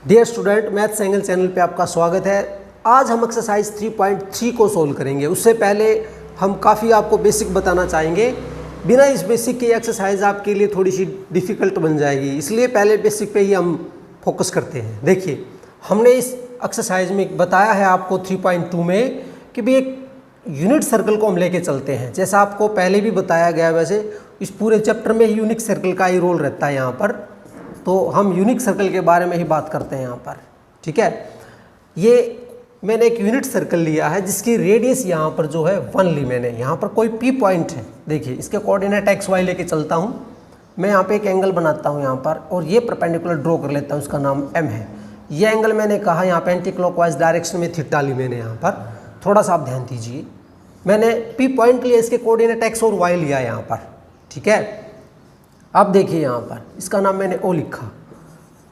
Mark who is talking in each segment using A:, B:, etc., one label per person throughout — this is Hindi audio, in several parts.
A: Dear student, maths angle channel पे आपका स्वागत है। आज हम एक्सरसाइज 3.3 को सोल्व करेंगे। उससे पहले हम काफ़ी आपको बेसिक बताना चाहेंगे। बिना इस बेसिक के एक्सरसाइज आपके लिए थोड़ी सी डिफ़िकल्ट बन जाएगी, इसलिए पहले बेसिक पे ही हम फोकस करते हैं। देखिए, हमने इस एक्सरसाइज में बताया है आपको 3.2 में कि भी एक यूनिट सर्कल को हम लेके चलते हैं। जैसा आपको पहले भी बताया गया, वैसे इस पूरे चैप्टर में यूनिक सर्कल का ही रोल रहता है यहाँ पर। तो हम यूनिक सर्कल के बारे में ही बात करते हैं यहाँ पर, ठीक है। ये मैंने एक यूनिट सर्कल लिया है जिसकी रेडियस यहाँ पर जो है 1 ली मैंने। यहाँ पर कोई पी पॉइंट है, देखिए इसके कोऑर्डिनेट एक्स वाई लेके चलता हूँ मैं। यहाँ पे एक एंगल बनाता हूँ यहाँ पर, और ये परपेंडिकुलर ड्रॉ कर लेता हूँ, उसका नाम एम है। ये एंगल मैंने कहा यहाँ पे एंटी क्लॉकवाइज डायरेक्शन में थीटा ली मैंने। यहाँ पर थोड़ा सा आप ध्यान दीजिए, मैंने पी पॉइंट लिया, इसके कोऑर्डिनेट एक्स और वाई लिया यहाँ पर, ठीक है। अब देखिए यहाँ पर इसका नाम मैंने ओ लिखा।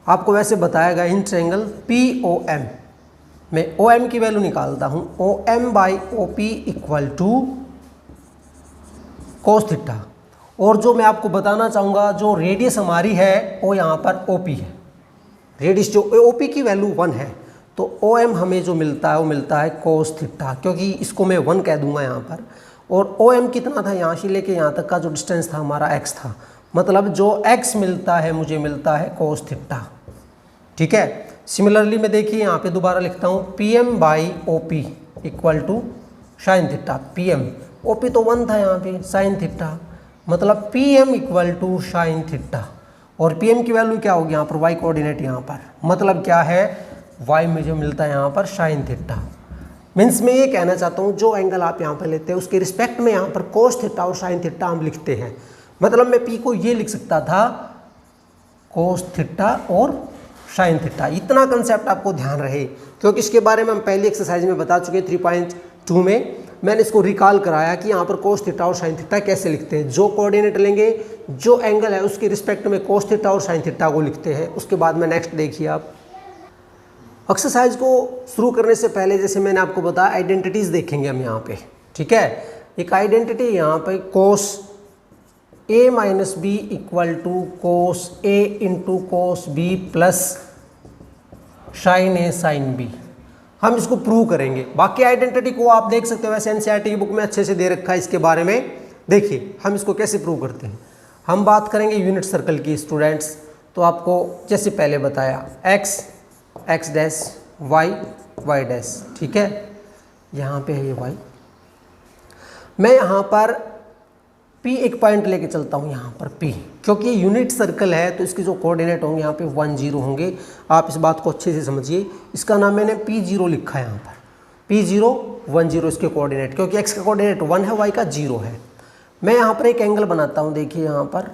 A: आपको वैसे बताया गया in triangle P O M, मैं ओ एम की वैल्यू निकालता हूँ। O M by O P equal to cos theta. और जो मैं आपको बताना चाहूँगा, जो रेडियस हमारी है वो यहाँ पर ओ पी है। रेडियस जो ओ पी की वैल्यू 1 है, तो ओ एम हमें जो मिलता है वो मिलता है कोस थीटा, क्योंकि इसको मैं 1 कह दूंगा यहाँ पर। और ओ एम कितना था, यहाँ से लेके यहाँ तक का जो डिस्टेंस था हमारा एक्स था, मतलब जो x मिलता है मुझे मिलता है कोस थीटा, ठीक है। सिमिलरली मैं देखिए यहाँ पे दोबारा लिखता हूँ P M by O P equal to sine theta. P M, O P तो 1 था यहाँ पे, साइन थीटा, मतलब P M equal to sine theta. और पी एम की वैल्यू क्या होगी यहाँ पर, वाई कोऑर्डिनेट यहाँ पर, मतलब क्या है, वाई मुझे मिलता है यहाँ पर साइन थीटा। मीन्स मैं ये कहना चाहता हूँ, जो एंगल आप यहाँ पर लेते हैं उसके रिस्पेक्ट में यहाँ पर कोस थीटा और साइन थीटा हम लिखते हैं। मतलब मैं पी को ये लिख सकता था कोस थीटा और साइन थीटा। इतना कंसेप्ट आपको ध्यान रहे, क्योंकि इसके बारे में हम पहली एक्सरसाइज में बता चुके 3.2 में। मैंने इसको रिकॉल कराया कि यहाँ पर कोस थीटा और साइन थीटा कैसे लिखते हैं। जो कोऑर्डिनेट लेंगे, जो एंगल है उसके रिस्पेक्ट में कोस थीटा और साइन थीटा को लिखते हैं। उसके बाद में नेक्स्ट देखिए आप। एक्सरसाइज को शुरू करने से पहले, जैसे मैंने आपको बताया, आइडेंटिटीज देखेंगे हम यहाँ पे, ठीक है। एक आइडेंटिटी यहाँ पे cos a minus B equal to cos a into cos B plus sine A sine B. हम इसको प्रूव करेंगे। बाकी आइडेंटिटी को आप देख सकते हो, वैसे एनसीईआरटी की बुक में अच्छे से दे रखा है इसके बारे में। देखिए हम इसको कैसे प्रूव करते हैं। हम बात करेंगे यूनिट सर्कल की स्टूडेंट्स। तो आपको जैसे पहले बताया X X dash Y Y dash, ठीक है। यहाँ पे है ये वाई। मैं यहाँ पर P एक पॉइंट लेके चलता हूँ यहाँ पर P, क्योंकि यूनिट सर्कल है तो इसके जो कोऑर्डिनेट होंगे यहाँ पे 1 0 होंगे। आप इस बात को अच्छे से समझिए। इसका नाम मैंने P0 लिखा है यहाँ पर, P0 1 0 इसके कोऑर्डिनेट, क्योंकि x का कोऑर्डिनेट 1 है, y का 0 है। मैं यहाँ पर एक एंगल बनाता हूँ। देखिए यहाँ पर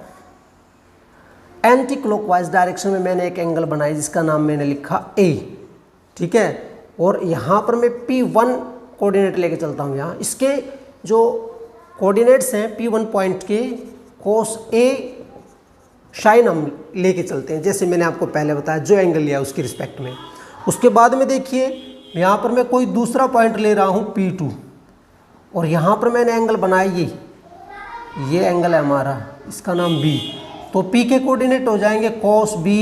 A: एंटी क्लॉकवाइज डायरेक्शन में मैंने एक एंगल बनाया जिसका नाम मैंने लिखा A, ठीक है। और यहाँ पर मैं P1 कोऑर्डिनेट लेके चलता हूँ। यहाँ इसके जो कोऑर्डिनेट्स हैं P1 पॉइंट के, कोस A साइन हम लेके चलते हैं, जैसे मैंने आपको पहले बताया, जो एंगल लिया उसके रिस्पेक्ट में। उसके बाद में देखिए यहाँ पर मैं कोई दूसरा पॉइंट ले रहा हूँ P2, और यहाँ पर मैंने एंगल बनाया ये एंगल है हमारा, इसका नाम B। तो P के कोऑर्डिनेट हो जाएंगे कोस B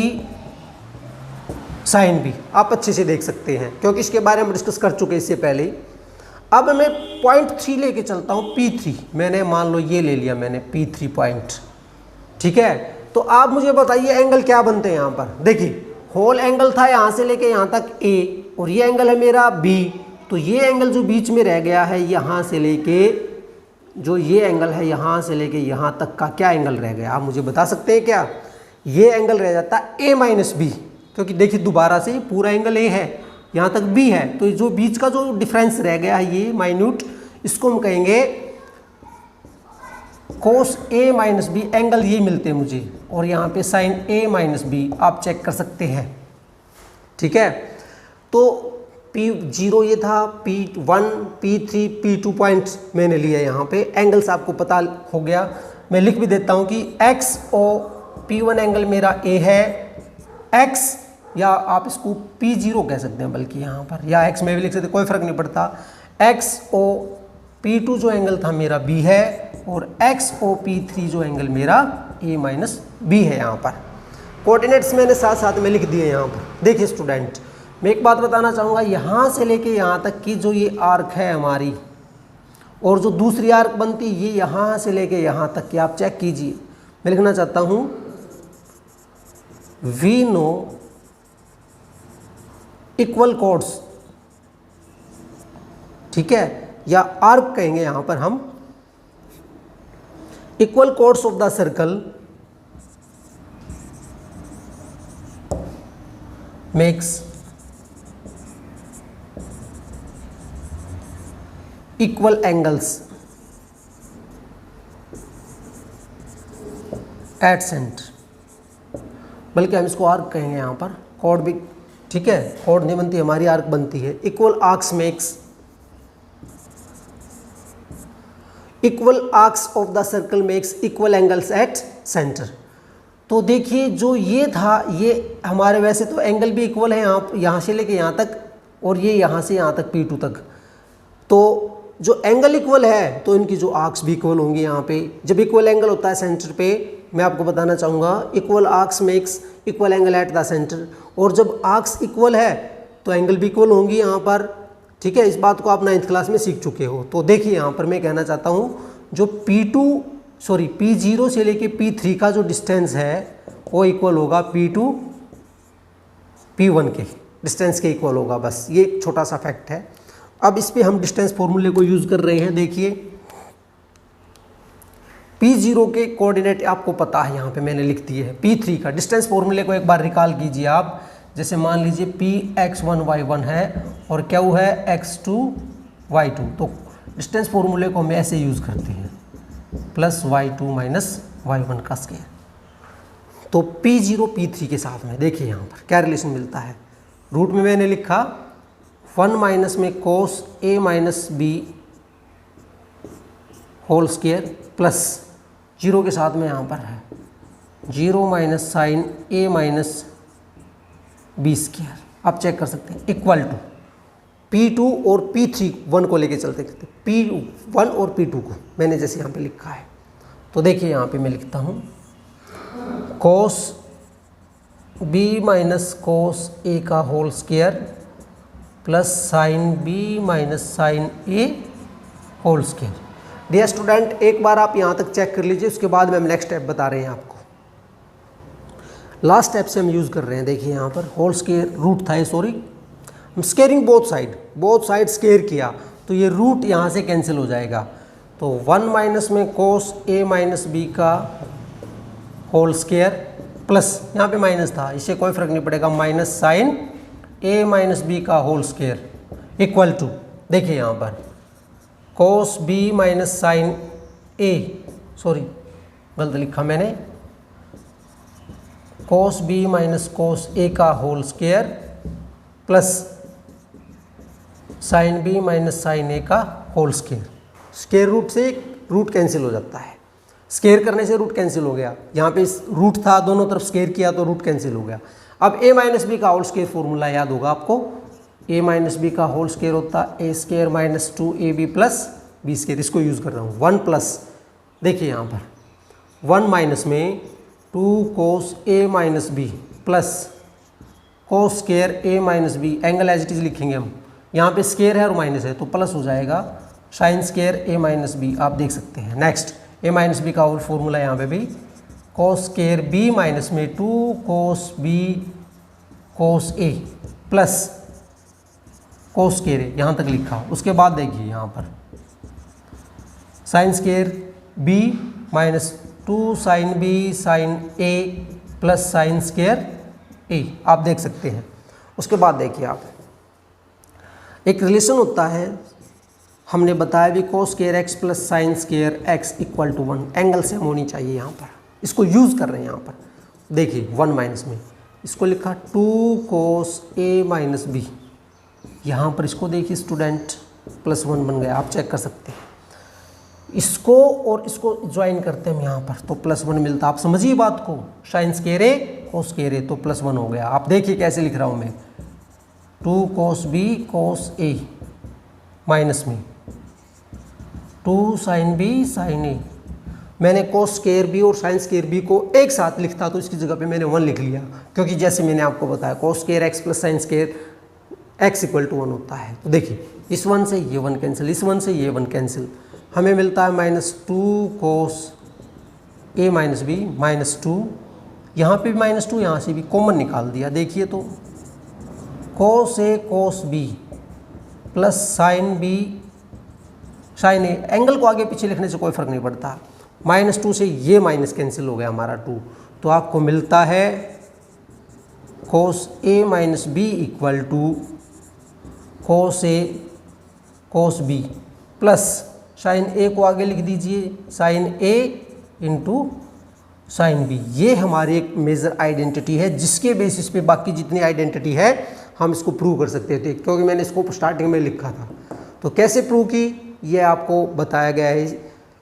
A: साइन B। आप अच्छे से देख सकते हैं, क्योंकि इसके बारे में डिस्कस कर चुके इससे पहले। अब मैं पॉइंट 3 लेके चलता हूँ P3। मैंने मान लो ये ले लिया मैंने P3 पॉइंट, ठीक है। तो आप मुझे बताइए एंगल क्या बनते हैं यहाँ पर। देखिए होल एंगल था यहाँ से लेके यहाँ तक A, और ये एंगल है मेरा B। तो ये एंगल जो बीच में रह गया है, यहाँ से लेके जो ये एंगल है यहाँ से लेके यहाँ तक का क्या एंगल रह गया, आप मुझे बता सकते हैं क्या। ये एंगल रह जाता है A माइनस बी, क्योंकि देखिए दोबारा से पूरा एंगल A है, यहाँ तक B है, तो जो बीच का जो डिफरेंस रह गया है ये माइन्यूट, इसको हम कहेंगे कोस A माइनस बी। एंगल ये मिलते हैं मुझे, और यहाँ पे साइन A माइनस बी आप चेक कर सकते हैं, ठीक है। तो P0 ये था, P1 P3 P2 पॉइंट्स मैंने लिए यहाँ पे। एंगल्स आपको पता हो गया। मैं लिख भी देता हूँ कि एक्स ओ P1 एंगल मेरा A है, x, या आप इसको P0 कह सकते हैं बल्कि यहाँ पर, या x में भी लिख सकते, कोई फर्क नहीं पड़ता। एक्स ओ P2 जो एंगल था मेरा B है, और एक्स ओ P3 जो एंगल मेरा A माइनस B है यहाँ पर। कोऑर्डिनेट्स मैंने साथ साथ में लिख दिए यहाँ पर। देखिए स्टूडेंट, मैं एक बात बताना चाहूँगा, यहाँ से लेके यहाँ तक की जो ये आर्क है हमारी, और जो दूसरी आर्क बनती है ये यहाँ से लेके यहाँ तक की, आप चेक कीजिए। मैं लिखना चाहता हूँ वी नो इक्वल कोड्स, ठीक है, या आर्क कहेंगे यहाँ पर हम, equal codes of the circle makes equal angles at centre, बल्कि हम इसको आर्क कहेंगे यहाँ पर, कॉर्ड भी, ठीक है, कॉर्ड नहीं बनती हमारी, आर्क बनती है। Equal arcs makes equal arcs of the circle makes equal angles at centre. तो देखिए जो ये था, ये हमारे वैसे तो एंगल भी इक्वल है यहाँ से लेके यहाँ तक, और ये यहाँ से यहाँ तक P2 तक, तो जो एंगल इक्वल है तो इनकी जो आर्क्स भी इक्वल होंगी। यहाँ पे जब इक्वल एंगल होता है सेंटर पे, मैं आपको बताना चाहूँगा equal arcs makes equal angle at the centre, और जब आर्क्स इक्वल है तो एंगल भी इक्वल होंगी यहाँ पर, ठीक है। इस बात को आप 9th क्लास में सीख चुके हो। तो देखिए यहाँ पर मैं कहना चाहता हूँ जो P0 से लेके P3 का जो डिस्टेंस है वो इक्वल होगा P2 P1 के डिस्टेंस के इक्वल होगा, बस ये एक छोटा सा फैक्ट है। अब इस पे हम डिस्टेंस फॉर्मूले को यूज़ कर रहे हैं। देखिए P0 के कोऑर्डिनेट आपको पता है, यहाँ पे मैंने लिख दिए है। P3 का डिस्टेंस फॉर्मूले को एक बार रिकॉल कीजिए आप। जैसे मान लीजिए Px1 y1 है और Q है x2 y2, तो डिस्टेंस फॉर्मूले को हम ऐसे यूज़ करते हैं, प्लस y2 माइनस y1 का स्क्वायर। तो P0 P3 के साथ में देखिए यहाँ पर क्या रिलेशन मिलता है। रूट में मैंने लिखा 1 माइनस में cos a minus B whole square, plus 0 के साथ में यहाँ पर है 0 minus sine a minus B square. आप चेक कर सकते हैं, इक्वल टू P2 और P3 1 को लेके चलते करते, P1 और P2 को मैंने जैसे यहाँ पे लिखा है। तो देखिए यहाँ पे मैं लिखता हूँ cos b minus cos a का whole square plus sine b minus sine a whole square. Dear student, एक बार आप यहाँ तक चेक कर लीजिए, उसके बाद में हम नेक्स्ट स्टेप बता रहे हैं आपको। लास्ट स्टेप से हम यूज़ कर रहे हैं। देखिए यहाँ पर होल स्क्वायर रूट था ये, सॉरी, हम स्केयरिंग बोथ साइड स्केयर किया तो ये रूट यहाँ से कैंसिल हो जाएगा। तो 1 माइनस में कोस a माइनस बी का होल स्क्वायर प्लस यहाँ पे माइनस था, इससे कोई फर्क नहीं पड़ेगा, minus sine a minus B का होल स्क्वायर इक्वल टू, देखिए यहाँ पर cos b minus sine a, sorry गलत लिखा मैंने, cos b minus cos a का whole square plus sine b minus sine a का होल स्क्वायर। स्क्वायर रूट से रूट कैंसिल हो जाता है, स्क्वायर करने से रूट कैंसिल हो गया। यहाँ पे रूट था, दोनों तरफ स्क्वायर किया तो रूट कैंसिल हो गया। अब a माइनस बी का होल स्क्वायर फॉर्मूला याद होगा आपको, a माइनस बी का होल स्क्वायर होता a square minus 2ab plus B square. इसको यूज़ कर रहा हूँ 1 प्लस, देखिए यहाँ पर 1 माइनस में 2 cos a minus B plus cos square a minus B, angle as it is लिखेंगे हम, यहाँ पे स्क्वायर है और माइनस है तो प्लस हो जाएगा sine square a minus B, आप देख सकते हैं। नेक्स्ट a माइनस बी का और फॉर्मूला यहाँ पे भी कोस स्क्वायर b माइनस में 2 cos b cos a plus cos square a, यहाँ तक लिखा। उसके बाद देखिए यहाँ पर sine square b minus 2 sine b sine a plus sine square a, आप देख सकते हैं। उसके बाद देखिए आप, एक रिलेशन होता है, हमने बताया भी cos square x plus sine square x equal to 1, angle same होनी चाहिए। यहाँ पर इसको यूज़ कर रहे हैं। यहाँ पर देखिए 1 माइनस में इसको लिखा 2 कोस a माइनस बी, यहाँ पर इसको देखिए स्टूडेंट प्लस 1 बन गया, आप चेक कर सकते हैं। इसको और इसको ज्वाइन करते हैं हम यहाँ पर तो प्लस 1 मिलता, आप समझिए बात को, sign square a cos square a तो प्लस 1 हो गया। आप देखिए कैसे लिख रहा हूँ मैं, 2 cos b cos a minus में 2 साइन b साइन a, मैंने कोस स्क्वायर बी और साइन स्क्वायर बी को एक साथ लिखता तो इसकी जगह पे मैंने 1 लिख लिया, क्योंकि जैसे मैंने आपको बताया cos square X plus sine square X equal to 1 होता है। तो देखिए इस 1 से ये 1 कैंसिल, इस 1 से ये 1 कैंसिल, हमें मिलता है -2 कोस ए माइनस बी -2, यहाँ पे भी -2, यहाँ से भी कॉमन निकाल दिया। देखिए तो cos A cos B plus sine B sine A, angle को आगे पीछे लिखने से कोई फ़र्क नहीं पड़ता। -2 से ये माइनस कैंसिल हो गया हमारा 2, तो आपको मिलता है cos A minus B equal to cos A cos B plus sine A को आगे लिख दीजिए sine A into sine B. ये हमारी एक मेजर आइडेंटिटी है जिसके बेसिस पे बाकी जितनी आइडेंटिटी है हम इसको प्रूव कर सकते थे, क्योंकि मैंने इसको स्टार्टिंग में लिखा था। तो कैसे प्रूव की ये आपको बताया गया है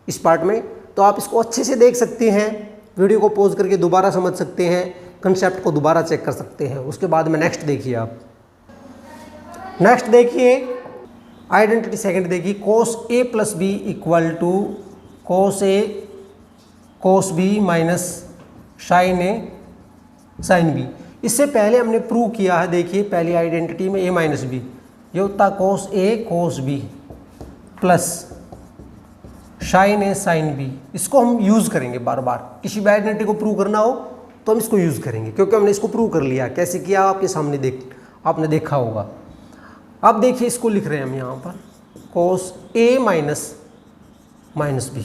A: इस पार्ट में, तो आप इसको अच्छे से देख सकते हैं, वीडियो को पॉज करके दोबारा समझ सकते हैं, कंसेप्ट को दोबारा चेक कर सकते हैं। उसके बाद में नेक्स्ट देखिए आप, नेक्स्ट देखिए आइडेंटिटी सेकंड देखिए, cos A plus B equal to cos A cos B minus sine A sine B. इससे पहले हमने प्रूव किया है, देखिए पहली आइडेंटिटी में ए माइनस बी, ये होता कोस A cos B plus sine A sine B. इसको हम यूज़ करेंगे बार बार, किसी भी आइडेंटिटी को प्रूव करना हो तो हम इसको यूज़ करेंगे, क्योंकि हमने इसको प्रूव कर लिया। कैसे किया आपके सामने आपने देखा होगा। अब देखिए इसको लिख रहे हैं हम यहाँ पर कोस ए माइनस माइनस बी,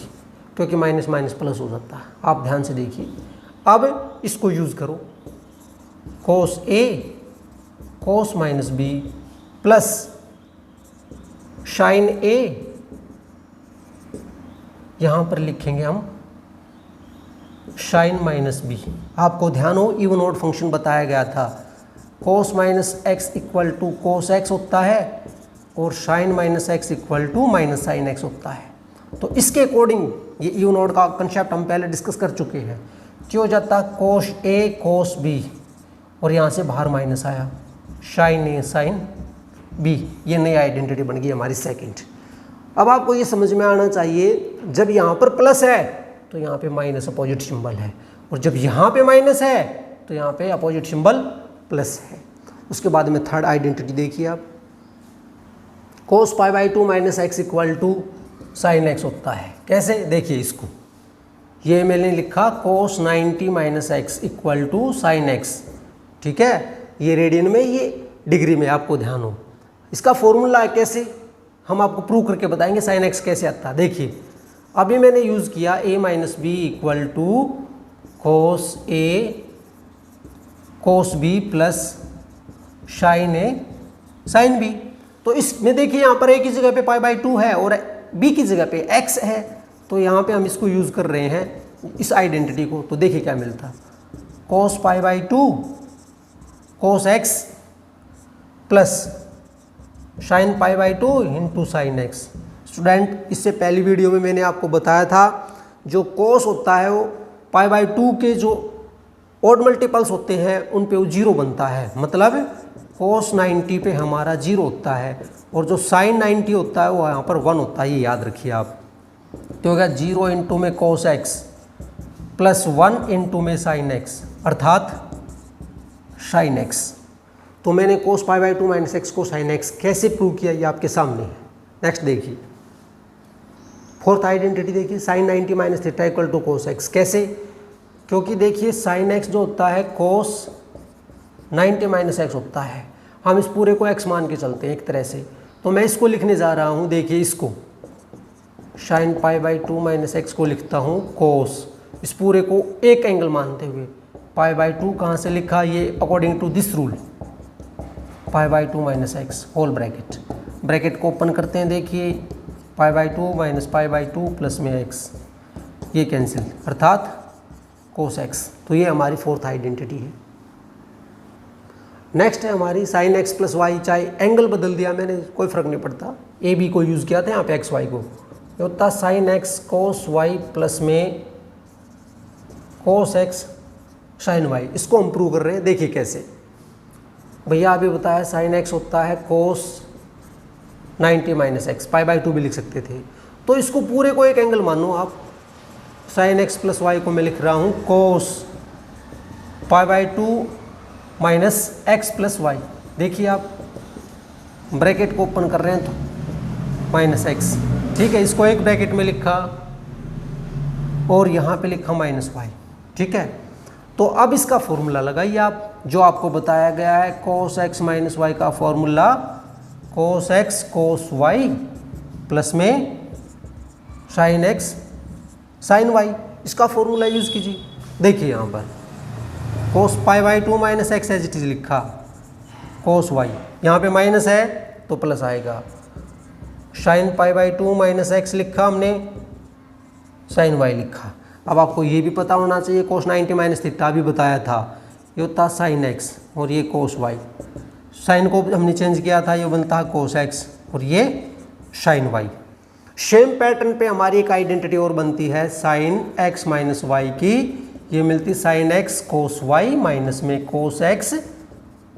A: क्योंकि माइनस माइनस प्लस हो जाता है। आप ध्यान से देखिए, अब इसको यूज़ करो, cos A cos minus B plus sine A, यहाँ पर लिखेंगे हम साइन माइनस बी। आपको ध्यान हो इवन ऑड फंक्शन बताया गया था, cos minus x equal to cos X होता है और sine minus x equal to minus sine x होता है। तो इसके अकॉर्डिंग ये इवन ऑड का कंसेप्ट हम पहले डिस्कस कर चुके हैं। क्या हो जाता कोस ए कोस बी और यहाँ से बाहर माइनस आया साइन ए साइन बी, ये नई आइडेंटिटी बन गई हमारी सेकंड। अब आपको ये समझ में आना चाहिए, जब यहाँ पर प्लस है तो यहाँ पे माइनस अपोजिट सिंबल है, और जब यहाँ पे माइनस है तो यहाँ पे अपोजिट सिंबल प्लस है। उसके बाद में थर्ड आइडेंटिटी देखिए आप, cos pi by 2 minus x equal to sine x होता है। कैसे देखिए इसको, ये मैंने लिखा cos 90 minus x equal to sine x, ठीक है, ये रेडियन में, ये डिग्री में, आपको ध्यान हो। इसका फॉर्मूला है, कैसे हम आपको प्रूव करके बताएंगे साइन एक्स कैसे आता है। देखिए अभी मैंने यूज़ किया A minus B equal to cos A cos B plus sine A sine B. तो इसमें देखिए यहाँ पर ए की जगह पे पाई बाई 2 है और बी की जगह पे एक्स है, तो यहाँ पे हम इसको यूज़ कर रहे हैं इस आइडेंटिटी को। तो देखिए क्या मिलता, cos pi by 2 cos x plus sine pi by 2 into sine x. Student, इससे पहली वीडियो में मैंने आपको बताया था, जो कोस होता है वो पाई बाई 2 के जो ऑड मल्टीपल्स होते हैं उन पे वो 0 बनता है, मतलब कोस 90 पे हमारा 0 होता है, और जो साइन 90 होता है वो यहाँ पर 1 होता है, ये याद रखिए आप। तो होगा 0 इंटू में कोस एक्स प्लस 1 इंटू में साइन एक्स, अर्थात साइन एक्स। तो मैंने cos pi by 2 minus X को साइन एक्स कैसे प्रूव किया, ये आपके सामने है। नेक्स्ट देखिए फोर्थ आइडेंटिटी देखिए, sine 90 minus theta equal to cos X. कैसे, क्योंकि देखिए साइन एक्स जो होता है कोस 90 माइनस एक्स होता है, हम इस पूरे को एक्स मान के चलते हैं एक तरह से। तो मैं इसको लिखने जा रहा हूँ, देखिए इसको sign pi by 2 minus X को लिखता हूँ कोस, इस पूरे को एक एंगल मानते हुए। पाई बाई 2 कहाँ से लिखा, ये according to this rule, pi by 2 minus X whole bracket, bracket को ओपन करते हैं, देखिए pi by 2 minus pi by 2 plus में एक्स, ये कैंसिल, अर्थात कोस एक्स। तो ये हमारी फोर्थ आइडेंटिटी है। नेक्स्ट है हमारी साइन एक्स प्लस वाई, चाहे एंगल बदल दिया मैंने, कोई फ़र्क नहीं पड़ता, ए बी को यूज़ किया था यहाँ पे एक्स वाई को। ये होता sign X cos y plus में कोस एक्स साइन वाई। इसको हम प्रूव कर रहे हैं, देखिए कैसे। भैया अभी बताया साइन एक्स होता है कोस 90 माइनस एक्स, पाई बाई 2 भी लिख सकते थे। तो इसको पूरे को एक एंगल मानो आप, साइन एक्स प्लस वाई को मैं लिख रहा हूँ कोस π/2 माइनस एक्स प्लस वाई। देखिए आप ब्रैकेट को ओपन कर रहे हैं तो माइनस एक्स, ठीक है, इसको एक ब्रैकेट में लिखा और यहाँ पे लिखा माइनस वाई, ठीक है। तो अब इसका फॉर्मूला लगाइए आप, जो आपको बताया गया है कोस एक्स माइनस वाई का formula cos x cos y plus में साइन एक्स साइन वाई, इसका फॉर्मूला यूज़ कीजिए। देखिए यहाँ पर cos π/2 minus x as it is लिखा, कोस वाई यहाँ पे माइनस है तो प्लस आएगा, साइन π/2 माइनस एक्स लिखा हमने, साइन वाई लिखा। अब आपको ये भी पता होना चाहिए कोस 90 माइनस थीटा भी बताया था, ये होता साइन एक्स और ये कोस वाई, साइन को हमने चेंज किया था, ये बनता है कोस एक्स और ये साइन वाई। सेम पैटर्न पे हमारी एक आइडेंटिटी और बनती है साइन एक्स माइनस वाई की, ये मिलती sign X cos Y minus में कोस एक्स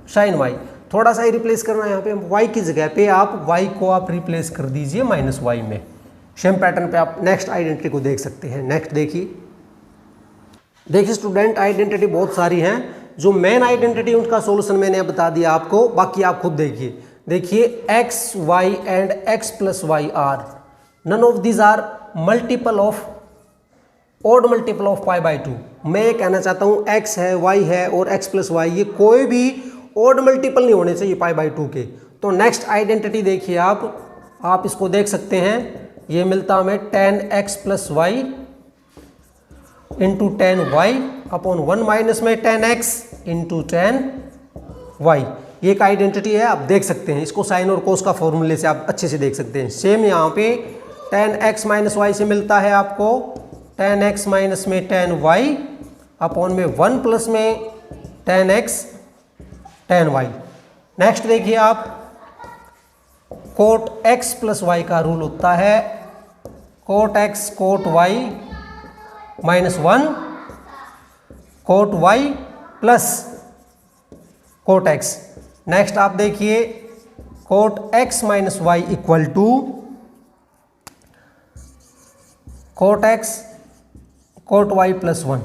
A: साइन वाई। थोड़ा सा ही रिप्लेस करना है यहाँ पे, y की जगह पे आप y को आप रिप्लेस कर दीजिए माइनस वाई में। सेम पैटर्न पे आप नेक्स्ट आइडेंटिटी को देख सकते हैं। नेक्स्ट देखिए स्टूडेंट, आइडेंटिटी बहुत सारी हैं, जो मेन आइडेंटिटी उनका सॉल्यूशन मैंने बता दिया आपको, बाकी आप खुद देखिए x y and x plus y are none of these are multiple of odd multiple of π/2। मैं ये कहना चाहता हूँ x है y है और x प्लस वाई, ये कोई भी ऑड मल्टीपल नहीं होने चाहिए π/2 के। तो नेक्स्ट आइडेंटिटी देखिए आप इसको देख सकते हैं, ये मिलता हमें 10x plus Y into 10y upon 1 minus में 10x इंटू 10y, ये एक आइडेंटिटी है, आप देख सकते हैं इसको साइन और कोस का फॉर्मूले से आप अच्छे से देख सकते हैं। सेम यहाँ पे 10x माइनस वाई से मिलता है आपको 10x माइनस में 10y अपॉन में 1 प्लस में 10x 10y। नेक्स्ट देखिए आप कोट x प्लस वाई का रूल होता है cot x cot y minus 1 cot y plus cot x। Next आप देखिए cot x minus Y equal to cot x cot y plus 1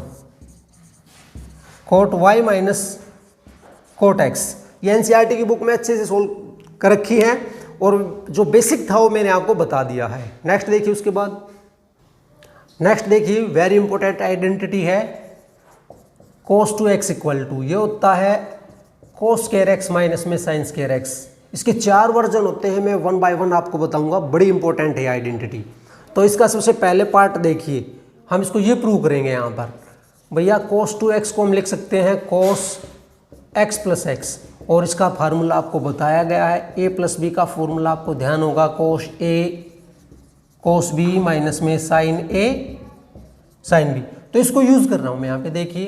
A: cot y minus cot x। ये एनसीईआरटी की बुक में अच्छे से सोल्व कर रखी है और जो बेसिक था वो मैंने आपको बता दिया है। नेक्स्ट देखिए उसके बाद, नेक्स्ट देखिए वेरी इंपॉर्टेंट आइडेंटिटी है कोस 2x इक्वल टू, ये होता है कोस स्क्वायर एक्स माइनस में साइन स्क्वायर एक्स। इसके 4 वर्जन होते हैं, मैं 1 बाय 1 आपको बताऊंगा, बड़ी इंपॉर्टेंट है आइडेंटिटी। तो इसका सबसे पहले पार्ट देखिए, हम इसको ये प्रूव करेंगे यहाँ पर भैया कोस 2x को हम लिख सकते हैं कोस x प्लस एक्स, और इसका फार्मूला आपको बताया गया है a प्लस बी का फॉर्मूला आपको ध्यान होगा कोस a कोस b माइनस में साइन a साइन b। तो इसको यूज़ कर रहा हूँ मैं यहाँ पे, देखिए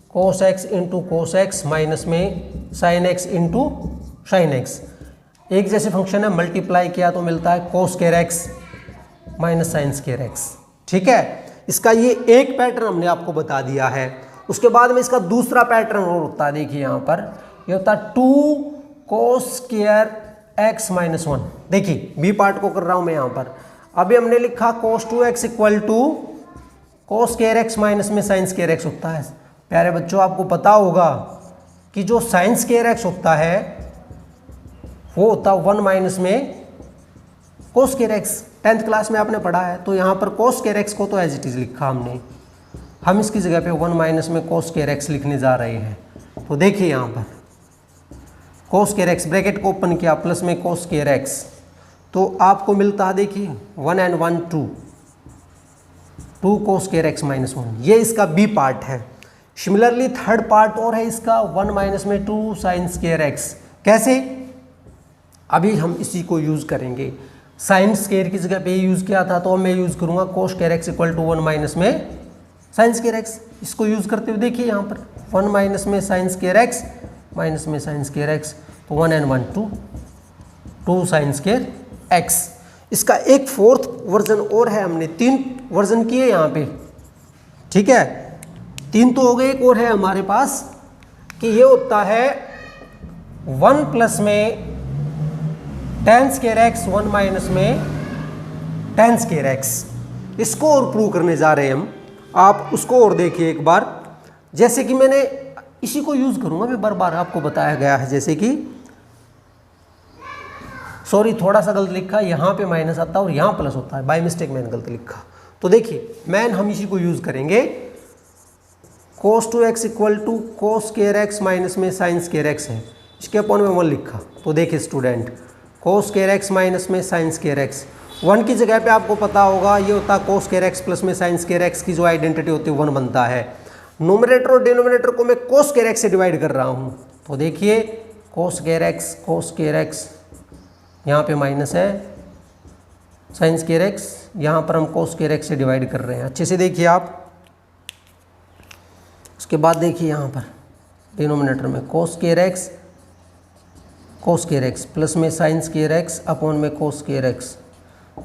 A: cos x into cos x minus में sine x into sine x. एक जैसे फंक्शन है, मल्टीप्लाई किया तो मिलता है cos square x minus sine square x, ठीक है। इसका ये एक पैटर्न हमने आपको बता दिया है। उसके बाद में इसका दूसरा पैटर्न और होता है, देखिए यहाँ पर ये होता है 2 कोस स्क्वायर एक्स माइनस 1। देखिए बी पार्ट को कर रहा हूँ मैं यहाँ पर। अभी हमने लिखा cos 2x equal to cos square x minus में साइन स्क्वायर एक्स होता है। प्यारे बच्चों, आपको पता होगा कि जो साइन स्क्वायर एक्स होता है वो होता है 1 माइनस में cos square x. 10th class में आपने पढ़ा है। तो यहाँ पर कोस स्क्वायर एक्स को तो एज इट इज लिखा हमने, हम इसकी जगह पे 1 माइनस में कोस स्क्वायर एक्स लिखने जा रहे हैं। तो देखिए यहाँ पर कोस स्क्वायर एक्स, ब्रैकेट को ओपन किया, प्लस में कोस स्क्वायर एक्स, तो आपको मिलता है देखिए 1 and 1 2 cos square x minus 1। ये इसका बी पार्ट है। सिमिलरली थर्ड पार्ट और है इसका 1 माइनस में 2 साइन स्क्वायर एक्स। कैसे? अभी हम इसी को यूज़ करेंगे। साइन स्क्वायर की जगह पे यूज़ किया था, तो मैं यूज़ करूँगा cos square X equal to 1 minus में साइन स्क्वायर एक्स। इसको यूज़ करते हुए देखिए यहाँ पर 1 माइनस में साइन स्क्वायर एक्स माइनस में साइन स्क्वायर एक्स, तो 1 and 1 2 साइन स्क्वायर एक्स। इसका एक फोर्थ वर्जन और है, हमने 3 वर्जन किए यहाँ पे, ठीक है। 3 तो हो गए, एक और है हमारे पास कि ये होता है 1 प्लस में tan स्क्वायर एक्स 1 माइनस में tan स्क्वायर एक्स। इसको और प्रूव करने जा रहे हैं हम। आप उसको और देखिए एक बार। जैसे कि मैंने इसी को यूज़ करूँगा, मैं बार बार आपको बताया गया है। जैसे कि सॉरी थोड़ा सा गलत लिखा, यहाँ पे माइनस आता है और यहाँ प्लस होता है, बाय मिस्टेक मैंने गलत लिखा। तो देखिए मैन हम इसी को यूज़ करेंगे, cos 2x equal to cos square x minus में sin स्क्वायर x है, इसके अपॉन में 1 लिखा। तो देखिए student, cos square x minus में sin स्क्वायर x, 1 की जगह पे आपको पता होगा ये होता है cos स्क्वायर x प्लस में sin स्क्वायर x की जो आइडेंटिटी होती है 1 बनता है। नोमिनेटर और डिनोमिनेटर को मैं cos स्क्वायर x से डिवाइड कर रहा हूँ। तो देखिए cos स्क्वायर x यहाँ पे माइनस है, sin स्क्वायर x यहाँ पर हम cos स्क्वायर x से डिवाइड कर रहे हैं। अच्छे से देखिए आप। उसके बाद देखिए यहाँ पर डिनोमिनेटर में cos स्क्वायर x प्लस में sin स्क्वायर x अपॉन में cos स्क्वायर x,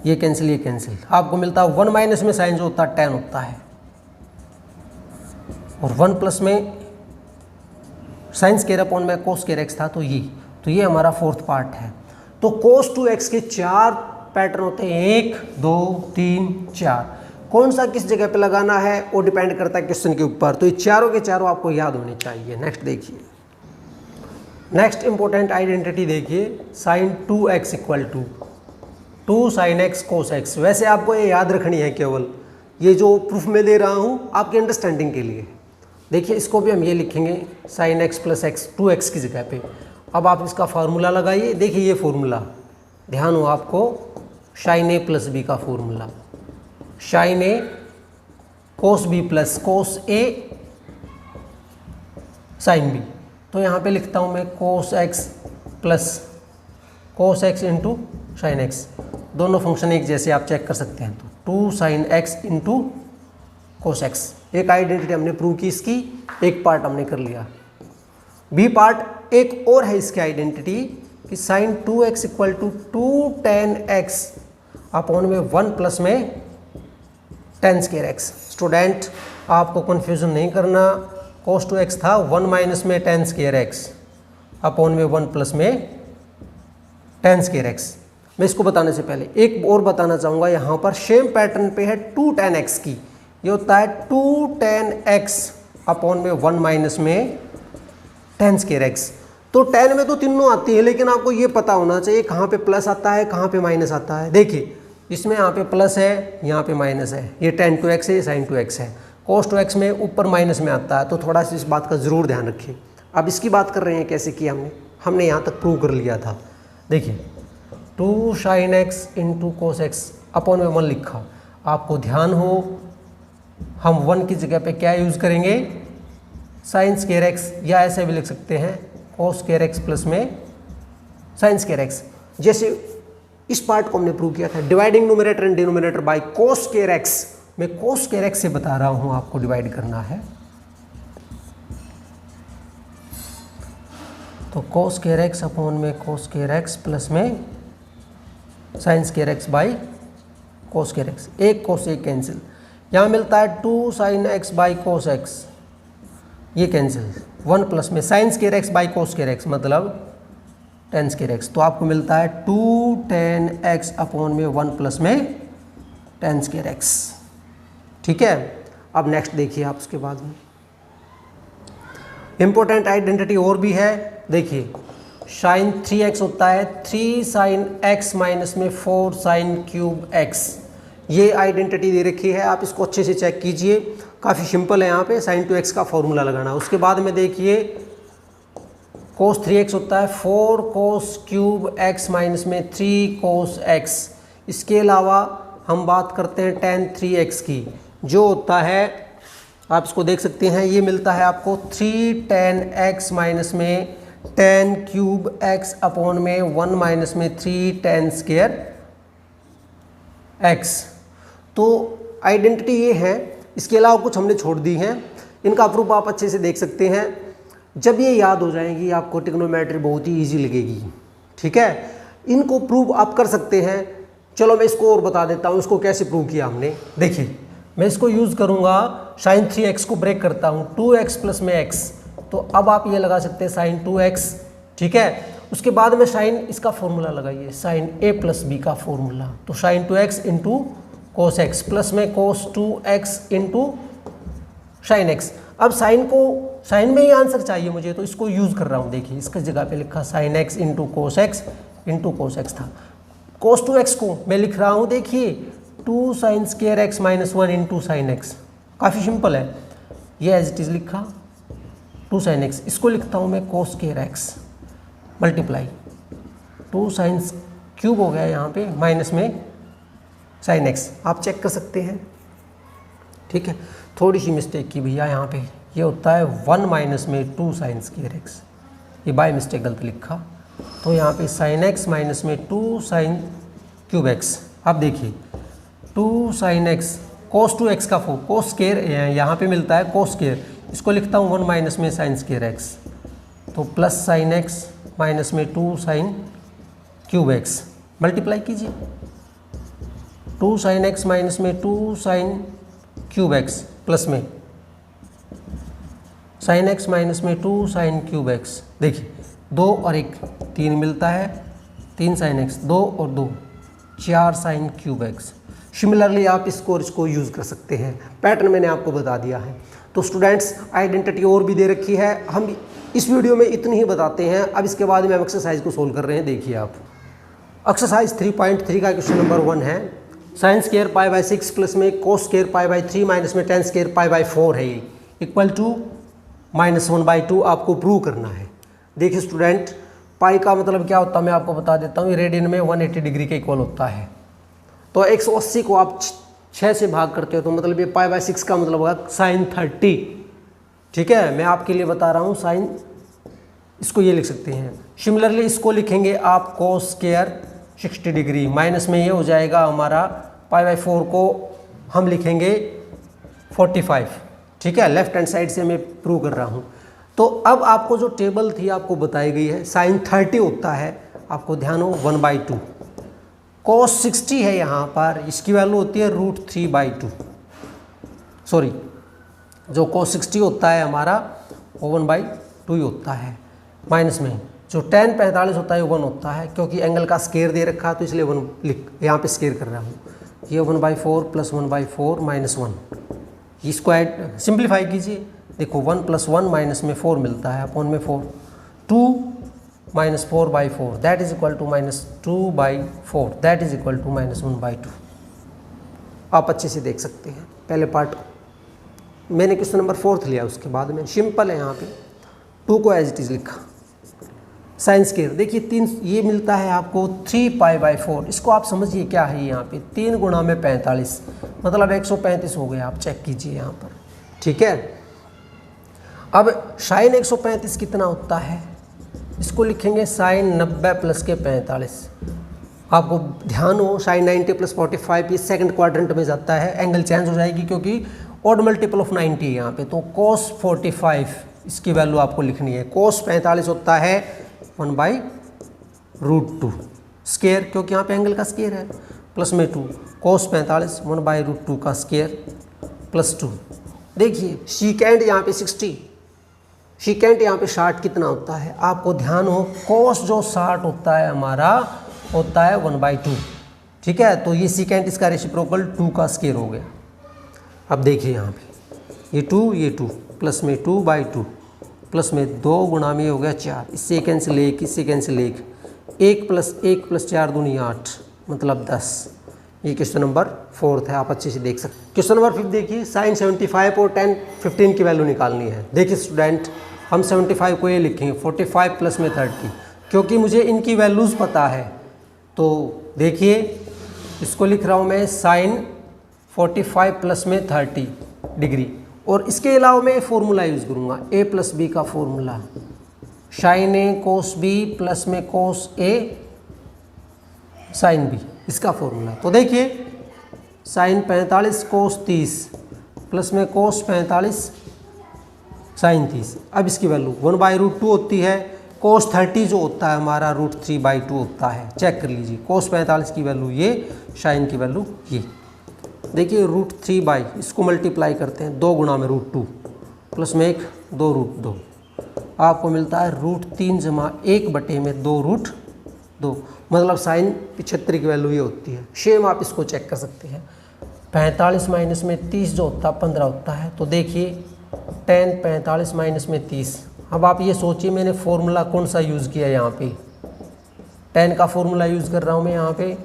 A: ये कैंसिल ये कैंसिल, आपको मिलता है 1 माइनस में साइन जो होता है tan होता है, और 1 प्लस में sin स्क्वायर अपॉन में cos स्क्वायर x था। तो ये हमारा फोर्थ पार्ट है। तो cos 2x के 4 पैटर्न होते हैं, 1 2 3 4। कौन सा किस जगह पे लगाना है वो डिपेंड करता है क्वेश्चन के ऊपर। तो ये चारों के चारों आपको याद होने चाहिए। नेक्स्ट देखिए, नेक्स्ट इंपॉर्टेंट आइडेंटिटी देखिए, sin 2x equal to 2 sin x cos x। वैसे आपको ये याद रखनी है, केवल ये जो प्रूफ में दे रहा हूँ आपके अंडरस्टैंडिंग के लिए। देखिए इसको भी हम ये लिखेंगे sin x plus x 2x की जगह पे। अब आप इसका फार्मूला लगाइए। देखिए ये फार्मूला ध्यान हो आपको, sin a प्लस b का formula, sin a cos b plus cos a sin b। तो यहाँ पे लिखता हूँ मैं cos x plus cos x into sine x, दोनों फंक्शन एक जैसे आप चेक कर सकते हैं। तो 2 sin x into cos x, एक आइडेंटिटी हमने प्रूव की, इसकी एक पार्ट हमने कर लिया। बी पार्ट एक और है इसकी आइडेंटिटी कि sin 2x equal to 2 tan x upon में 1 प्लस में tan स्क्वायर x। स्टूडेंट आपको कन्फ्यूजन नहीं करना, cos 2x था 1 माइनस में tan स्क्वायर x अपॉन में 1 प्लस में tan स्क्वायर x। मैं इसको बताने से पहले एक और बताना चाहूँगा, यहाँ पर सेम पैटर्न पे है 2 tan x की, ये होता है 2 tan x अपॉन में 1 माइनस में tan स्क्वायर x। तो tan में तो तीनों आती है, लेकिन आपको ये पता होना चाहिए कहाँ पे प्लस आता है कहाँ पे माइनस आता है। देखिए इसमें यहाँ पे प्लस है, यहाँ पे माइनस है, ये tan 2x है, ये sin 2x है। cos 2x में ऊपर माइनस में आता है, तो थोड़ा सा इस बात का ज़रूर ध्यान रखिए। अब इसकी बात कर रहे हैं कैसे की, हमने यहाँ तक प्रूव कर लिया था। देखिए 2 sin x into cos x upon में 1 लिखा। आपको ध्यान हो हम 1 की जगह पे क्या यूज़ करेंगे, sin स्क्वायर x, या ऐसे भी लिख सकते हैं cos स्क्वायर x प्लस में sin स्क्वायर x। जैसे इस पार्ट को हमने प्रूव किया था, dividing numerator and denominator by cos square x। मैं cos स्क्वायर x से बता रहा हूँ आपको डिवाइड करना है। तो cos स्क्वायर x अपॉन में cos स्क्वायर x प्लस में sin square x by cos square x, एक cos एक कैंसिल, यहाँ मिलता है 2 sin x by cos x, ये कैंसिल, 1 प्लस में sin square x by cos square x मतलब tan स्क्वायर x। तो आपको मिलता है 2 tan x अपॉन में 1 प्लस में tan स्क्वायर x। ठीक है, अब नेक्स्ट देखिए आप उसके बाद में इंपॉर्टेंट आइडेंटिटी और भी है। देखिए sin 3x होता है 3 sin x माइनस में 4 sin क्यूब x, ये आइडेंटिटी दे रखी है, आप इसको अच्छे से चेक कीजिए। काफ़ी सिंपल है, यहाँ पे sin 2x का फॉर्मूला लगाना। उसके बाद में देखिए cos 3x होता है 4 cos क्यूब x माइनस में 3 cos x। इसके अलावा हम बात करते हैं tan 3x की, जो होता है आप इसको देख सकते हैं, ये मिलता है आपको 3 tan x माइनस में tan क्यूब x अपॉन में 1 माइनस में 3 tan स्क्वायर x। तो आइडेंटिटी ये है, इसके अलावा कुछ हमने छोड़ दी हैं, इनका प्रूफ आप अच्छे से देख सकते हैं। जब ये याद हो जाएंगी आपको ट्रिग्नोमेट्री बहुत ही इजी लगेगी। ठीक है, इनको प्रूव आप कर सकते हैं। चलो मैं इसको और बता देता हूँ, इसको कैसे प्रूव किया हमने। देखिए मैं इसको यूज़ करूँगा, sin 3x को ब्रेक करता हूँ 2x प्लस में x, तो अब आप ये लगा सकते हैं sin 2x। ठीक है, उसके बाद में sin इसका फॉर्मूला लगाइए, sin a प्लस b का फॉर्मूला। तो sin 2x into cos x plus में cos 2x into sine x. अब साइन में ही आंसर चाहिए मुझे, तो इसको यूज़ कर रहा हूँ। देखिए इसकी जगह पे लिखा sine x into cos x था। कोस टू एक्स को मैं लिख रहा हूँ, देखिए 2 sign square x minus 1 into sine x. काफ़ी सिंपल है, ये एज इट इज़ लिखा 2 साइन एक्स। इसको लिखता हूँ मैं कोस square x multiply 2 sine cube हो गया यहाँ पे, माइनस में साइन एक्स। आप चेक कर सकते हैं, ठीक है। थोड़ी सी मिस्टेक की भैया यहाँ पे, ये होता है 1 माइनस में 2 साइन स्क्वायर एक्स, ये बाय मिस्टेक गलत लिखा। तो यहाँ पे साइन एक्स माइनस में 2 साइन क्यूब एक्स। अब देखिए 2 sine X cos two X का कोस स्क्वायर यहाँ पे मिलता है कोस स्क्वायर, इसको लिखता हूँ 1 माइनस में साइन स्क्वायर एक्स, तो प्लस साइन एक्स माइनस में 2 साइन क्यूब एक्स। मल्टीप्लाई कीजिए 2 साइन एक्स माइनस में 2 साइन क्यूब एक्स प्लस में साइन एक्स माइनस में 2 साइन क्यूब एक्स। देखिए 2 और 1 3 मिलता है, 3 साइन एक्स, 2 और 2 4 साइन क्यूब एक्स। सिमिलरली आप इसको यूज़ कर सकते हैं, पैटर्न मैंने आपको बता दिया है। तो स्टूडेंट्स आइडेंटिटी और भी दे रखी है, हम इस वीडियो में इतनी ही बताते हैं। अब इसके बाद में हम एक्सरसाइज को सोल्व कर रहे हैं। देखिए आप एक्सरसाइज 3.3 का क्वेश्चन नंबर 1 है, sine square pi by 6 plus में cos square pi by 3 minus में टेन स्क्वायर पाई बाई 4 है, ये इक्वल टू -1/2 आपको प्रूव करना है। देखिए स्टूडेंट, पाई का मतलब क्या होता है मैं आपको बता देता हूँ, रेडियन में 180 डिग्री के इक्वल होता है। तो 180 को आप 6 से भाग करते हो तो मतलब ये पाई बाई 6 का मतलब होगा साइन 30। ठीक है, मैं आपके लिए बता रहा हूँ साइन, इसको ये लिख सकते हैं। सिमिलरली इसको लिखेंगे आप कोस स्क्वायर 60 डिग्री, माइनस में ये हो जाएगा हमारा पाई बाई 4 को हम लिखेंगे 45। ठीक है, लेफ्ट हैंड साइड से मैं प्रूव कर रहा हूँ। तो अब आपको जो टेबल थी आपको बताई गई है, साइन 30 होता है, आपको ध्यान हो 1/2। कोस 60 है यहाँ पर, इसकी वैल्यू होती है √3/2। सॉरी, जो कोस 60 होता है हमारा वो 1/2 ही होता है। माइनस में जो tan 45 होता है वो 1 होता है, क्योंकि एंगल का स्केयर दे रखा है तो इसलिए 1 लिख यहाँ पे स्केयर कर रहा हूँ। ये 1/4 प्लस 1/4 माइनस 1, इसको ऐड सिंप्लीफाई कीजिए। देखो 1 + 1 माइनस में 4 मिलता है, अपॉन में 4, 2 - 4/4 that is equal to -2/4 that is equal to -1/2। आप अच्छे से देख सकते हैं पहले पार्ट को। मैंने क्वेश्चन नंबर 4 लिया, उसके बाद में सिंपल है, यहाँ पे 2 को एज इट इज़ लिखा। साइन स्क्वायर देखिए 3, ये मिलता है आपको 3π/4। इसको आप समझिए क्या है, यहाँ पे 3 गुणा में 45 मतलब 135 हो गया। आप चेक कीजिए यहाँ पर, ठीक है। अब साइन 135 कितना होता है, इसको लिखेंगे साइन 90 प्लस के 45। आपको ध्यान हो साइन 90 + 45 ये सेकंड क्वाड्रेंट में जाता है, एंगल चेंज हो जाएगी क्योंकि ऑड मल्टीपल ऑफ 90 है यहाँ पे। तो cos 45 इसकी वैल्यू आपको लिखनी है। cos 45 होता है 1/√2 स्क्वायर, क्योंकि यहाँ पे एंगल का स्क्वायर है, प्लस में 2 cos 45 1/√2 का स्क्वायर प्लस 2। देखिए सीकेंड यहाँ पे 60, सीकेंड यहाँ पे 60 कितना होता है, आपको ध्यान हो cos जो 60 होता है हमारा होता है 1/2। ठीक है, तो ये सीकेंड इसका रेसिप्रोकल 2 का स्क्वायर हो गया। अब देखिए यहाँ पे ये 2 प्लस में 2/2 प्लस में 2 गुणा में हो गया 4, इससे कैंसिल 1, इससे कैंसिल 1, 1 + 1 + 4 दूनी 8 मतलब 10। ये क्वेश्चन नंबर 4 है, आप अच्छे से देख सकते हैं। क्वेश्चन नंबर 5 देखिए, साइन 75 और tan 15 की वैल्यू निकालनी है। देखिए स्टूडेंट, हम 75 को ये लिखेंगे 45 प्लस में 30, क्योंकि मुझे इनकी वैल्यूज़ पता है। तो देखिए इसको लिख रहा हूँ मैं साइन 45 प्लस में 30 डिग्री, और इसके अलावा मैं फॉर्मूला यूज़ करूँगा a + b का formula, sine a cos b plus में cos a साइन b, इसका फॉर्मूला। तो देखिए साइन 45 cos 30 प्लस में cos 45 साइन 30। अब इसकी वैल्यू 1/√2 होती है, cos 30 जो होता है हमारा √3/2 होता है। चेक कर लीजिए, cos 45 की वैल्यू ये, साइन की वैल्यू ये। देखिए √3/, इसको मल्टीप्लाई करते हैं 2 गुणा में √2 प्लस में 1 2√2, आपको मिलता है √3 जमा 1/2 मतलब साइन 75 की वैल्यू ये होती है। सेम आप इसको चेक कर सकते हैं, 45 माइनस में 30 जो होता है 15 होता है। तो देखिए tan 45 माइनस में 30। अब आप ये सोचिए मैंने फॉर्मूला कौन सा यूज़ किया यहाँ पे, tan का फॉर्मूला यूज़ कर रहा हूँ मैं यहाँ पे,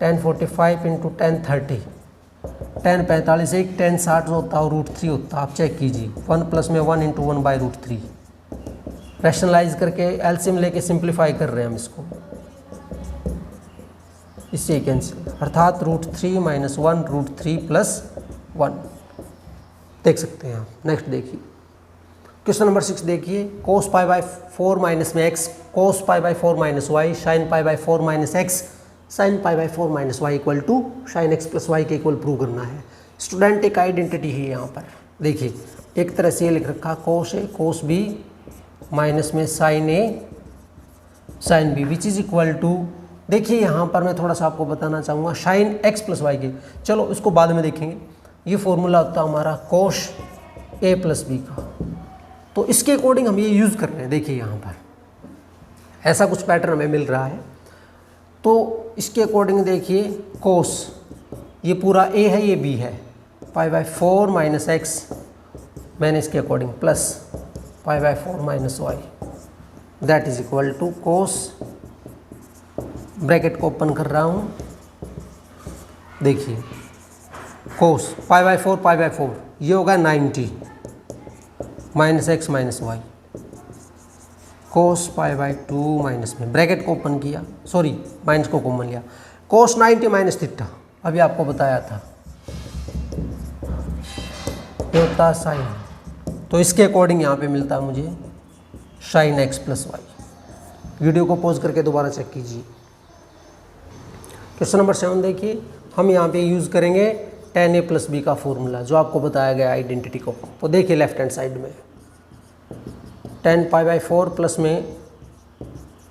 A: tan 45 इंटू tan 30। tan 45 एक tan 60 होता है और √3 होता है, आप चेक कीजिए। 1 प्लस में 1 इंटू 1 बाई √3। रैशनलाइज करके एलसीएम लेके सिंप्लीफाई कर रहे हैं हम इसको, इससे कैंसिल, अर्थात √3 माइनस 1 √3 प्लस 1। देख सकते हैं आप। नेक्स्ट देखिए क्वेश्चन नंबर 6 देखिए, cos पाई बाई 4 माइनस में x, cos pi by 4 minus Y, sine pi by 4 minus X, sine pi by 4 minus Y equal to sine X plus Y के इक्वल प्रूव करना है। स्टूडेंट एक आइडेंटिटी है यहाँ पर, देखिए एक तरह से ये लिख रखा cos A cos B minus में sine A sine B which is equal to, देखिए यहाँ पर मैं थोड़ा सा आपको बताना चाहूँगा साइन एक्स प्लस वाई के, चलो इसको बाद में देखेंगे। ये फॉर्मूला होता है हमारा cos ए प्लस बी का, तो इसके अकॉर्डिंग हम ये यूज़ कर रहे हैं। देखिए यहाँ पर ऐसा कुछ पैटर्न हमें मिल रहा है, तो इसके अकॉर्डिंग देखिए cos, ये पूरा a है ये b है, पाई बाई 4 माइनस एक्स मैंने इसके according plus pi by 4 minus Y that is equal to cos, bracket को ओपन कर रहा हूँ, देखिए cos पाई बाई 4 ये होगा 90 minus X minus Y, cos pi by 2 minus में ब्रैकेट को ओपन किया, सॉरी माइनस को कॉमन लिया, cos 90 माइनस थीटा, अभी आपको बताया था ये होता है साइन, तो इसके अकॉर्डिंग यहाँ पे मिलता है मुझे sine X plus Y. Video को पॉज करके दोबारा चेक कीजिए। क्वेश्चन नंबर 7 देखिए, हम यहाँ पे यूज़ करेंगे tan a प्लस बी का फॉर्मूला जो आपको बताया गया आइडेंटिटी को। तो देखिए लेफ्ट हैंड साइड में tan पाई बाई 4 प्लस में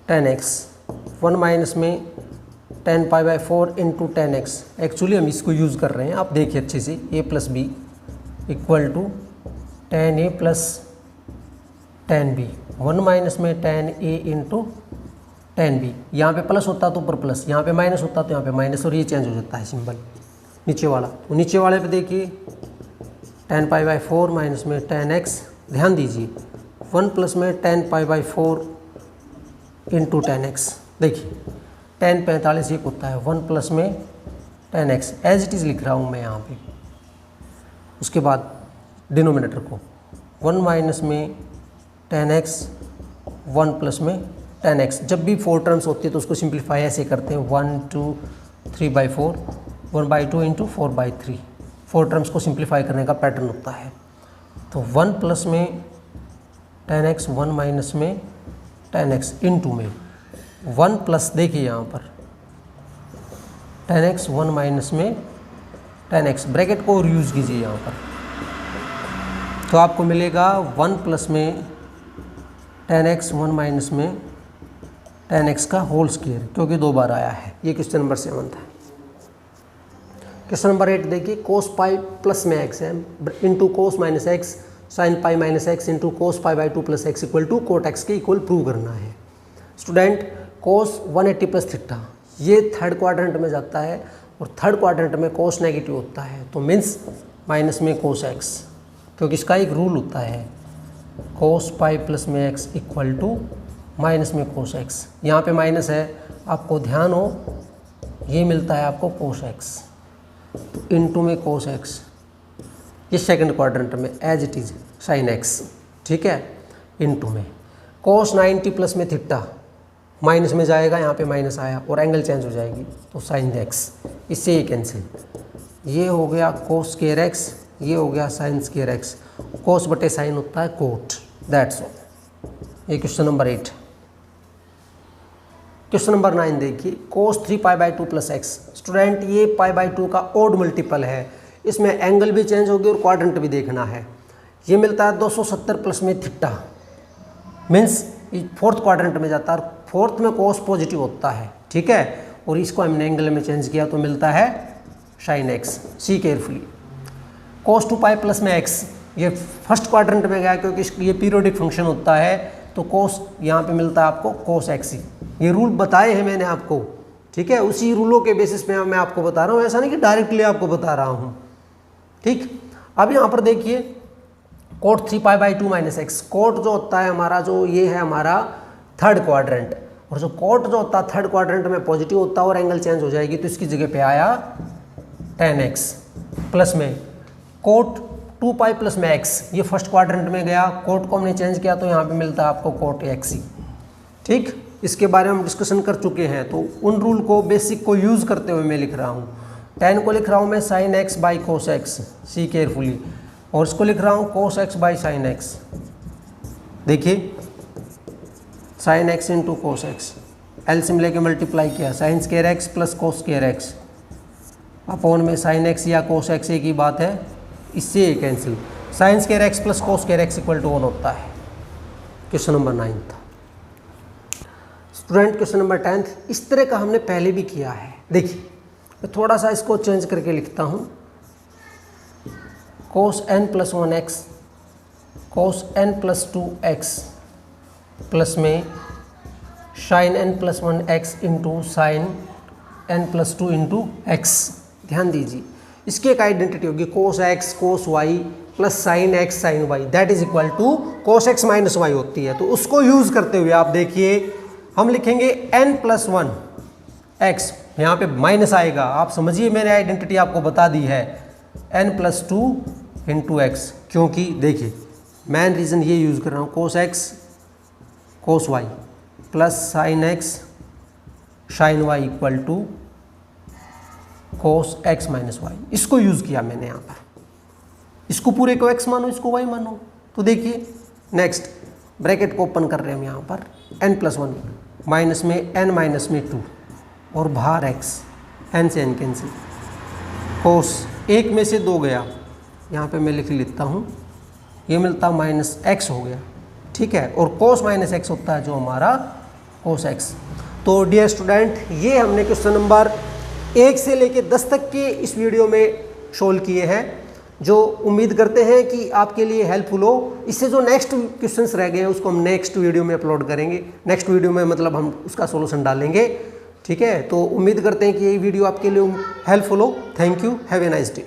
A: tan x, 1 माइनस में tan pi by 4 into tan x, actually हम इसको यूज़ कर रहे हैं, आप देखिए अच्छे से, a plus B equal to tan a plus tan b, 1 minus में tan a into tan b, यहाँ पे प्लस होता तो ऊपर प्लस, यहाँ पे माइनस होता तो यहाँ पे माइनस, और ये चेंज हो जाता है सिंबल नीचे वाला। तो नीचे वाले पे देखिए tan पाई बाई 4 माइनस में tan x, ध्यान दीजिए 1 प्लस में tan pi by 4 into tan x, देखिए tan 45 एक होता है 1 प्लस में tan x, as it is लिख रहा हूँ मैं यहाँ पे। उसके बाद डिनोमिनेटर को 1 माइनस में tan x 1 प्लस में tan x, जब भी 4 टर्म्स होती है तो उसको सिंप्लीफाई ऐसे करते हैं 1 2 3 by 4 1 by 2 into 4 by 3, 4 terms को सिंप्लीफाई करने का पैटर्न होता है। तो 1 प्लस में tan x 1 माइनस में tan x इंटू में 1 प्लस, देखिए यहाँ पर tan x 1 माइनस में tan x, ब्रैकेट को और यूज़ कीजिए यहाँ पर, तो आपको मिलेगा 1 प्लस में tan x 1 माइनस में tan x का होल स्क्वायर, क्योंकि 2 बार आया है। ये क्वेश्चन नंबर 7 था। क्वेश्चन नंबर 8 देखिए, cos पाई प्लस में x है into cos minus X sine pi minus X into cos pi by 2 plus X equal to cot X के इक्वल प्रूव करना है। स्टूडेंट cos 180 प्लस थीटा ये थर्ड क्वाड्रेंट में जाता है और थर्ड क्वाड्रेंट में cos नेगेटिव होता है, तो मीन्स माइनस में cos x, क्योंकि इसका एक रूल होता है cos पाई प्लस में x इक्वल टू माइनस में cos x। यहाँ पे माइनस है, आपको ध्यान हो, ये मिलता है आपको cos x, तो इनटू में cos x, ये सेकंड क्वाड्रेंट में as it is sine x, ठीक है, इनटू में cos 90 प्लस में थीटा माइनस में जाएगा, यहाँ पे माइनस आया और एंगल चेंज हो जाएगी तो साइन x, इससे ये कैंसिल, ये हो गया cos स्क्वायर x, ये हो गया साइन स्क्वायर x, cos बटे साइन होता है कोट, दैट्स ऑल। ये क्वेश्चन नंबर 8। क्वेश्चन नंबर 9 देखिए, cos 3 pi by 2 plus x. Student ये पाई बाई 2 का ओड मल्टीपल है, इसमें एंगल भी चेंज होगी और क्वाड्रेंट भी देखना है। ये मिलता है 270 प्लस में थीटा, मीन्स फोर्थ क्वाड्रेंट में जाता है, फोर्थ में cos पॉजिटिव होता है, ठीक है, और इसको हमने एंगल में चेंज किया तो मिलता है sine x. See carefully, cos 2 पाई प्लस में एक्स, ये फर्स्ट क्वाड्रेंट में गया क्योंकि ये पीरियोडिक फंक्शन होता है, तो cos यहाँ पे मिलता है आपको cos एक्स ही। ये रूल बताए हैं मैंने आपको, ठीक है, उसी रूलों के बेसिस पे मैं आपको बता रहा हूँ, ऐसा नहीं कि डायरेक्टली आपको बता रहा हूँ, ठीक। अब यहाँ पर देखिए कोट 3π/2 माइनस एक्स। कोट जो होता है हमारा, जो ये है हमारा थर्ड क्वाड्रेंट, और जो कोट जो होता है थर्ड क्वाड्रेंट में पॉजिटिव होता है और एंगल चेंज हो जाएगी, तो इसकी जगह पे आया tan x प्लस में कोट 2π प्लस में x, ये फर्स्ट क्वाड्रेंट में गया, कोट को हमने चेंज किया तो यहाँ पे मिलता है आपको कोट x ही। ठीक, इसके बारे में हम डिस्कशन कर चुके हैं, तो उन रूल को बेसिक को यूज़ करते हुए मैं लिख रहा हूँ। tan को लिख रहा हूँ मैं sin x by cos x, see carefully, और इसको लिख रहा हूँ cos x by sin x। देखिए sin x into cos x, LCM लेके मल्टीप्लाई किया, sign square X plus cos square x upon में sin x या cos x एक ही बात है, इससे ये cancel, sine square X plus cos square X equal to 1 होता है। क्वेश्चन नंबर 9 था। स्टूडेंट क्वेश्चन नंबर 10 इस तरह का हमने पहले भी किया है। देखिए मैं थोड़ा सा इसको चेंज करके लिखता हूँ, cos n plus 1x cos n plus 2x plus में sin n plus 1x into sine n plus 2 into x। ध्यान दीजिए, इसकी एक आइडेंटिटी होगी cos x cos y plus sin x sin y, that is equal to cos x minus y होती है। तो उसको यूज़ करते हुए आप देखिए हम लिखेंगे n प्लस 1 x, यहाँ पे माइनस आएगा, आप समझिए मैंने आइडेंटिटी आपको बता दी है, n प्लस 2 इंटू एक्स, क्योंकि देखिए मेन रीज़न ये यूज़ कर रहा हूँ, cos x cos y plus sin x sin y equal to cos x minus Y, इसको यूज़ किया मैंने यहाँ पर। इसको पूरे को x मानो, इसको y मानो। तो देखिए नेक्स्ट ब्रैकेट को ओपन कर रहे हैं हम यहाँ पर, n प्लस 1 माइनस में n माइनस में 2 और बाहर x, n से n कैंसिल, cos एक में से 2 गया, यहाँ पे मैं लिख लेता हूँ, ये मिलता माइनस x हो गया। ठीक है, और cos माइनस x होता है जो हमारा cos x। तो डियर स्टूडेंट, ये हमने क्वेश्चन नंबर 1 से लेके 10 तक के इस वीडियो में सोल्व किए हैं, जो उम्मीद करते हैं कि आपके लिए हेल्पफुल हो। इससे जो नेक्स्ट क्वेश्चंस रह गए हैं उसको हम नेक्स्ट वीडियो में अपलोड करेंगे, नेक्स्ट वीडियो में मतलब हम उसका सॉल्यूशन डालेंगे। ठीक है, तो उम्मीद करते हैं कि ये वीडियो आपके लिए हेल्पफुल हो। Thank you, have a nice day.